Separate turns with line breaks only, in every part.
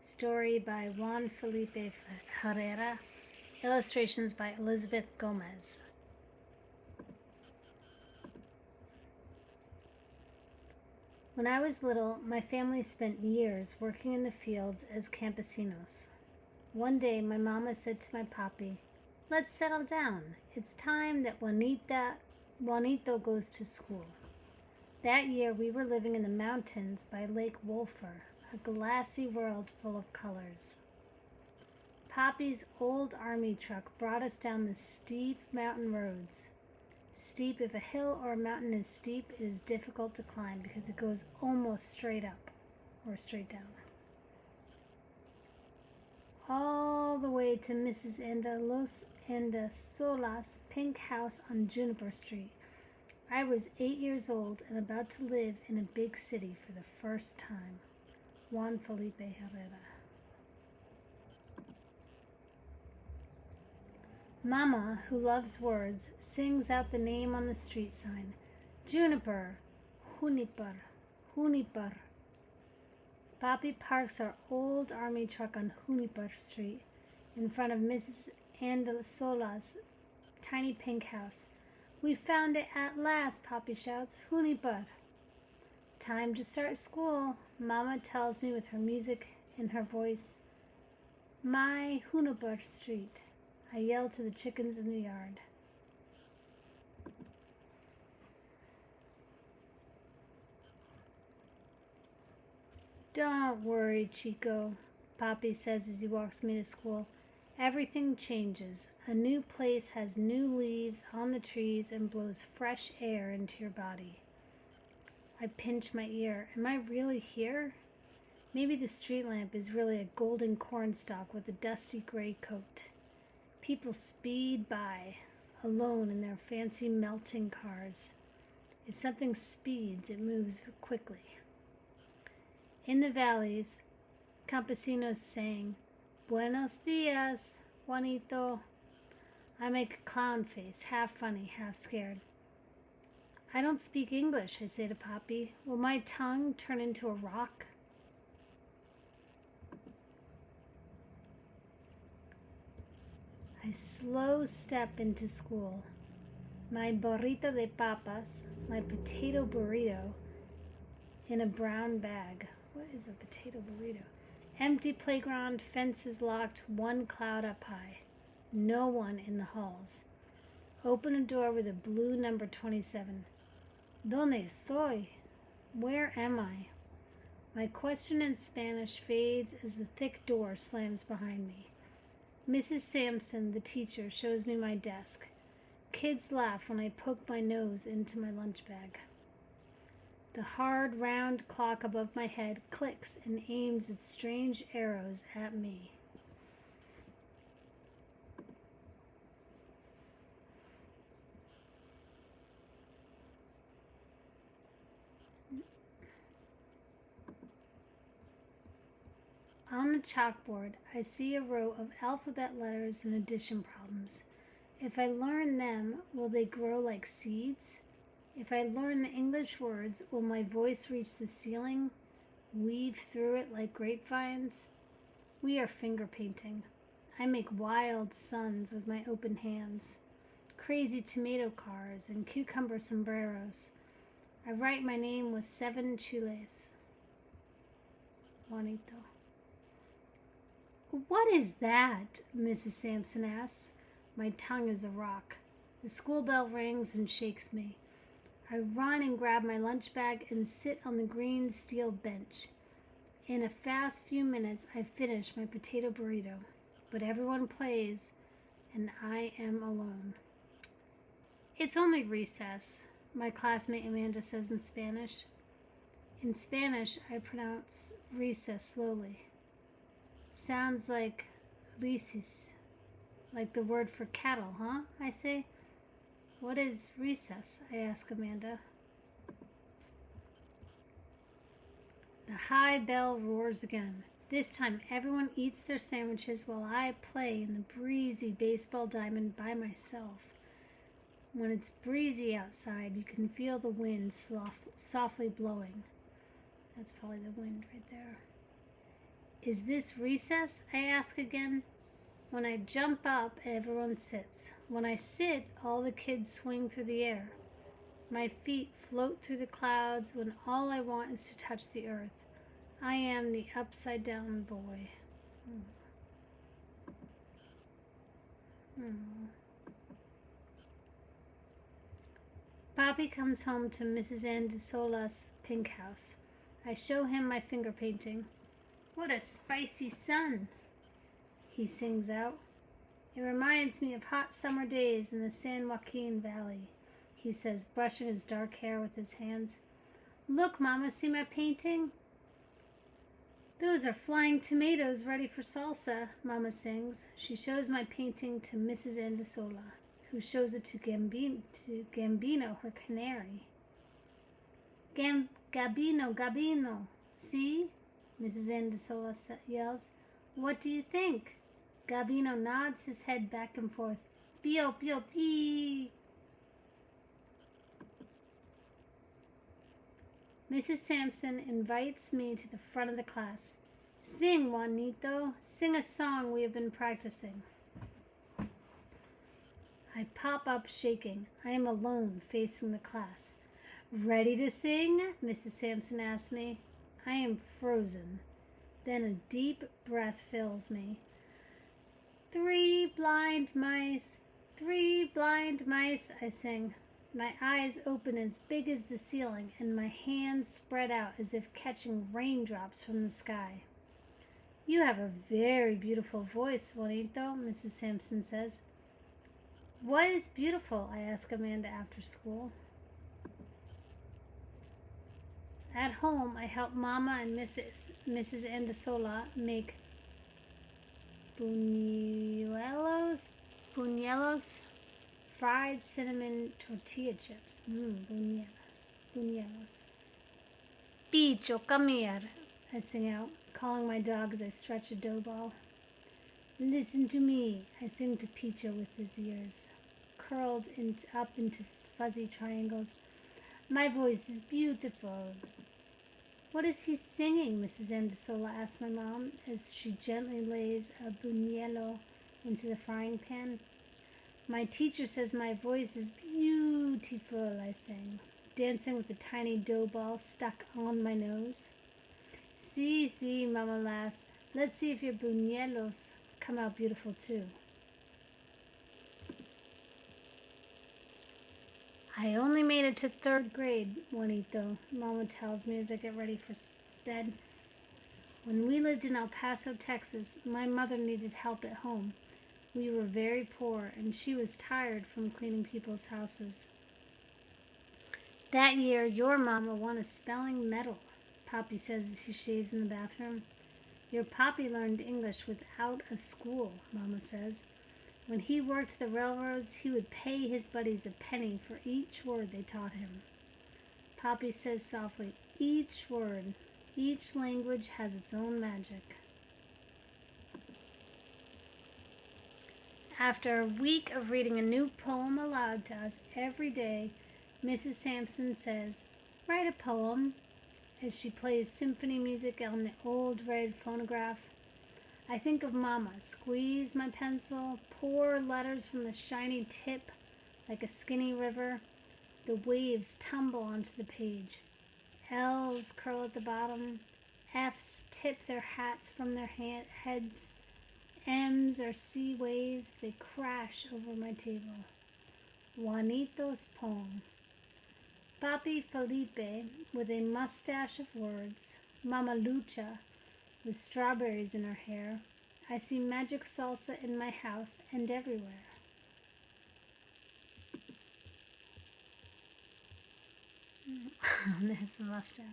Story by Juan Felipe Herrera. Illustrations by Elizabeth Gomez. When I was little, my family spent years working in the fields as campesinos. One day, my mama said to my papi, "Let's settle down. It's time that Juanito goes to school." That year, we were living in the mountains by Lake Wolfer, a glassy world full of colors. Papi's old army truck brought us down the steep mountain roads. Steep, if a hill or a mountain is steep, it is difficult to climb because it goes almost straight up or straight down. All the way to Mrs. Sola's pink house on Juniper Street. I was 8 years old and about to live in a big city for the first time. Juan Felipe Herrera. Mama, who loves words, sings out the name on the street sign. Juniper, Juniper, Juniper. Papi parks our old army truck on Juniper Street in front of Mrs. Sola's tiny pink house. "We found it at last," Papi shouts. "Juniper." "Time to start school," Mama tells me with her music in her voice. "My Juniper Street," I yell to the chickens in the yard. "Don't worry, Chico," Papi says as he walks me to school. "Everything changes. A new place has new leaves on the trees and blows fresh air into your body." I pinch my ear. Am I really here? Maybe the street lamp is really a golden cornstalk with a dusty gray coat. People speed by, alone in their fancy melting cars. If something speeds, it moves quickly. In the valleys, campesinos sang, "Buenos dias, Juanito." I make a clown face, half funny, half scared. "I don't speak English," I say to Papi. "Will my tongue turn into a rock?" I slow step into school. My burrito de papas, my potato burrito, in a brown bag. What is a potato burrito? Empty playground, fences locked, one cloud up high. No one in the halls. Open a door with a blue number 27. ¿Dónde estoy? Where am I? My question in Spanish fades as the thick door slams behind me. Mrs. Sampson, the teacher, shows me my desk. Kids laugh when I poke my nose into my lunch bag. The hard, round clock above my head clicks and aims its strange arrows at me. On the chalkboard, I see a row of alphabet letters and addition problems. If I learn them, will they grow like seeds? If I learn the English words, will my voice reach the ceiling, weave through it like grapevines? We are finger painting. I make wild suns with my open hands, crazy tomato cars and cucumber sombreros. I write my name with 7 chules. Juanito. "What is that?" Mrs. Sampson asks. My tongue is a rock. The school bell rings and shakes me. I run and grab my lunch bag and sit on the green steel bench. In a fast few minutes, I finish my potato burrito, but everyone plays, and I am alone. "It's only recess," my classmate Amanda says in Spanish. In Spanish, I pronounce recess slowly. "Sounds like recess, like the word for cattle, huh?" I say. "What is recess?" I ask Amanda. The high bell roars again. This time everyone eats their sandwiches while I play in the breezy baseball diamond by myself. When it's breezy outside, you can feel the wind softly blowing. That's probably the wind right there. Is this recess? I ask again. When I jump up, everyone sits. When I sit, all the kids swing through the air. My feet float through the clouds when all I want is to touch the earth. I am the upside-down boy. Papi comes home to Mrs. Andesola's pink house. I show him my finger painting. What a spicy sun, he sings out. It reminds me of hot summer days in the San Joaquin Valley, he says, brushing his dark hair with his hands. Look, Mama, see my painting? Those are flying tomatoes ready for salsa, Mama sings. She shows my painting to Mrs. Andesola, who shows it to Gambino, her canary. Gabino, see? Mrs. Andesola yells. What do you think? Gabino nods his head back and forth. Pio, pio, pee. Mrs. Sampson invites me to the front of the class. Sing, Juanito. Sing a song we have been practicing. I pop up shaking. I am alone, facing the class. Ready to sing? Mrs. Sampson asks me. I am frozen. Then a deep breath fills me. 3 blind mice, 3 blind mice, I sing. My eyes open as big as the ceiling, and my hands spread out as if catching raindrops from the sky. You have a very beautiful voice, Juanito, Mrs. Sampson says. What is beautiful? I ask Amanda after school. At home, I help Mama and Mrs. Andesola make buñuelos, fried cinnamon tortilla chips. Buñuelos. Picho, come here, I sing out, calling my dog as I stretch a dough ball. Listen to me, I sing to Picho with his ears curled up into fuzzy triangles. My voice is beautiful. What is he singing? Mrs. Andesola asks my mom as she gently lays a buñuelo into the frying pan. My teacher says my voice is beautiful, I sing, dancing with a tiny dough ball stuck on my nose. See, Mama laughs. Let's see if your buñuelos come out beautiful too. I only made it to 3rd grade, Juanito, Mama tells me as I get ready for bed. When we lived in El Paso, Texas, my mother needed help at home. We were very poor, and she was tired from cleaning people's houses. That year, your Mama won a spelling medal, Papi says as he shaves in the bathroom. Your Papi learned English without a school, Mama says. When he worked the railroads, he would pay his buddies a penny for each word they taught him. Papi says softly, each word, each language has its own magic. After a week of reading a new poem aloud to us every day, Mrs. Sampson says, write a poem, as she plays symphony music on the old red phonograph. I think of Mama, squeeze my pencil, pour letters from the shiny tip like a skinny river. The waves tumble onto the page. L's curl at the bottom. F's tip their hats from their heads. M's are sea waves. They crash over my table. Juanito's poem. Papi Felipe with a mustache of words. Mama Lucha with strawberries in her hair. I see magic salsa in my house and everywhere. There's the mustache.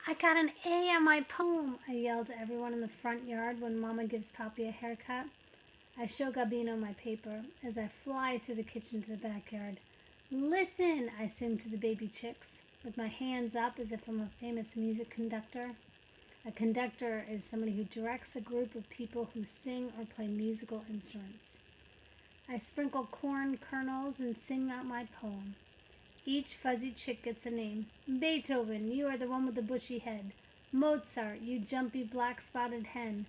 I got an A on my poem, I yell to everyone in the front yard when Mama gives Papi a haircut. I show Gabino my paper as I fly through the kitchen to the backyard. Listen, I sing to the baby chicks, with my hands up as if I'm a famous music conductor. A conductor is somebody who directs a group of people who sing or play musical instruments. I sprinkle corn kernels and sing out my poem. Each fuzzy chick gets a name. Beethoven, you are the one with the bushy head. Mozart, you jumpy black-spotted hen.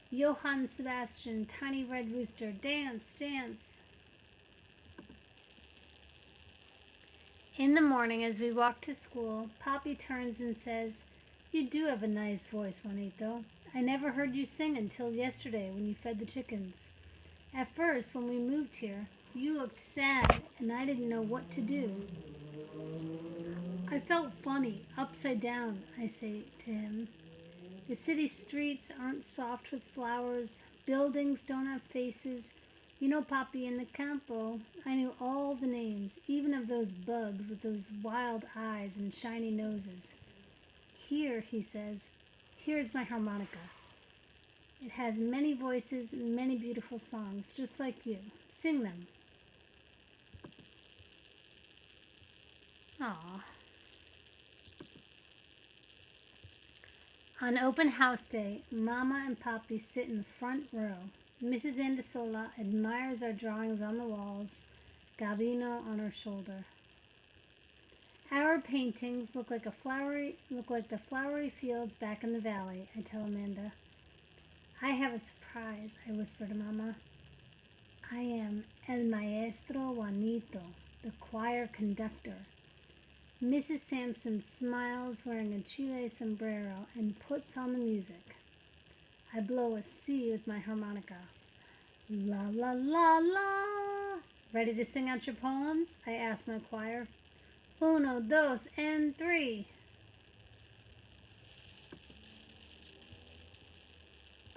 Johann Sebastian, tiny red rooster, dance, dance. In the morning, as we walk to school, Poppy turns and says, "You do have a nice voice, Juanito. I never heard you sing until yesterday when you fed the chickens. At first, when we moved here, you looked sad and I didn't know what to do. I felt funny, upside down," I say to him. "The city streets aren't soft with flowers. Buildings don't have faces. You know, Poppy, in the campo, I knew all the names, even of those bugs with those wild eyes and shiny noses. Here," he says, "here's my harmonica. It has many voices and many beautiful songs, just like you. Sing them." Aww. On open house day, Mama and Poppy sit in the front row. Mrs. Andasola admires our drawings on the walls, Gabino on her shoulder. "Our paintings look like the flowery fields back in the valley," I tell Amanda. "I have a surprise," I whisper to Mama. "I am El Maestro Juanito, the choir conductor." Mrs. Sampson smiles, wearing a Chile sombrero, and puts on the music. I blow a C with my harmonica. La la la la. "Ready to sing out your poems?" I ask my choir. "Uno, dos, and three."